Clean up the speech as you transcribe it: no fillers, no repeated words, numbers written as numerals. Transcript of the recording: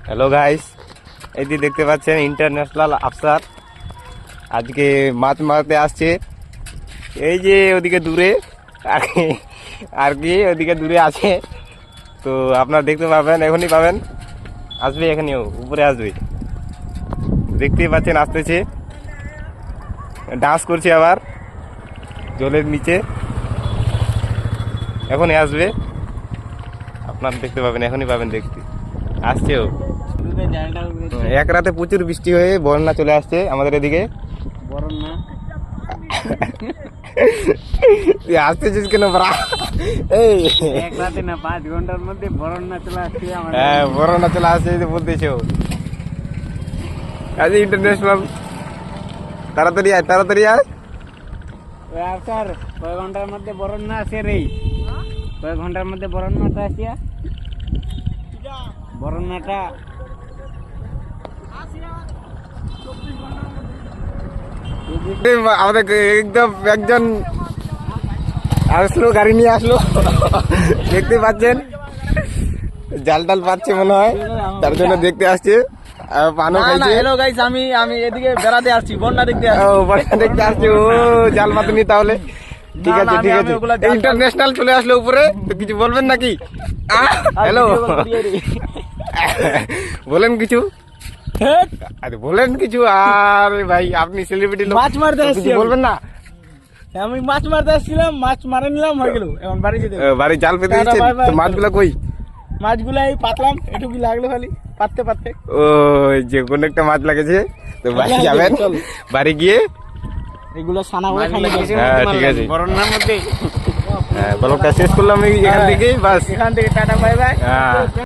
Hello guys, এই যে দেখতে পাচ্ছেন ইন্টারন্যাশনাল আফসার আজকে মাছ মারতে আসছে। এই যে ওদিকে দূরে আর কি ওদিকে দূরে আছে, তো আপনারা দেখতে পাবেন, এখনই পাবেন, আসবে এখানেও উপরে আসবে, দেখতেই পাচ্ছেন আসতেছে, ডান্স করছে আবার জলের নিচে, এখনই আসবে, আপনারা দেখতে পাবেন, এখনই পাবেন দেখতে, আসছেও। এক রাতে প্রচুর বৃষ্টি হয়ে বন্যা চলে আসছে আমাদের এদিকে। বরন্যা আসতেছিস কেন বড়া? এই এক রাতে না 5 ঘন্টার মধ্যে বরন্যা চলে আসছে আমাদের। হ্যাঁ, বন্যা চলে আসছে এই যে বলতেছো। আজ ইন্টারন্যাশনাল, তাড়াতাড়ি আয়, তাড়াতাড়ি আয়। ওই স্যার কয় ঘন্টার মধ্যে বরন্যা আসে রে? কয় ঘন্টার মধ্যে বরন্যাটা আসিয়া বরন্যাটা আমাদের একদম একজন আসলো, গাড়ি নিয়ে আসলো, দেখতে পাচ্ছেন জাল টাল পাচ্ছে মনে হয়, তার জন্য দেখতে আসছে। পানও খাইছে। হ্যালো গাইস, আমি এদিকে বেড়াতে আসছি, বন্যা দেখতে আসছি। ও বন্যা দেখতে আসছে, ও জাল পাতেনি তাহলে? ঠিক আছে, ঠিক আছে, ইন্টারন্যাশনাল চলে আসলো উপরে, তো কিছু বলবেন নাকি? হ্যালো, বলেন কিছু, আরে বলেন কিছু। আরে ভাই, আপনি সেলিব্রিটি লোক, মাছ মারতে কিছু আসছি বলবেন না? আমি মাছ মারতে আসছিলাম, মাছ মারে নিলাম, হয়ে গেল, এখন বাড়ি যেতে হবে। বাড়ি জাল পেতে দিচ্ছেন, বাই বাই। তো মাছগুলো কই? মাছগুলো এই পাতলাম, এটুকু লাগলো খালি পাততে পাততে। ও যে কোন একটা মাছ লাগেছে, তো বাড়ি যাবেন, বাড়ি গিয়ে এগুলো সানা করে খালি। হ্যাঁ, ঠিক আছে, বরন্যার মধ্যে ব্লগটা শেষ করলাম এখান থেকেই, বাস। এখান থেকে টাটা বাই বাই। হ্যাঁ।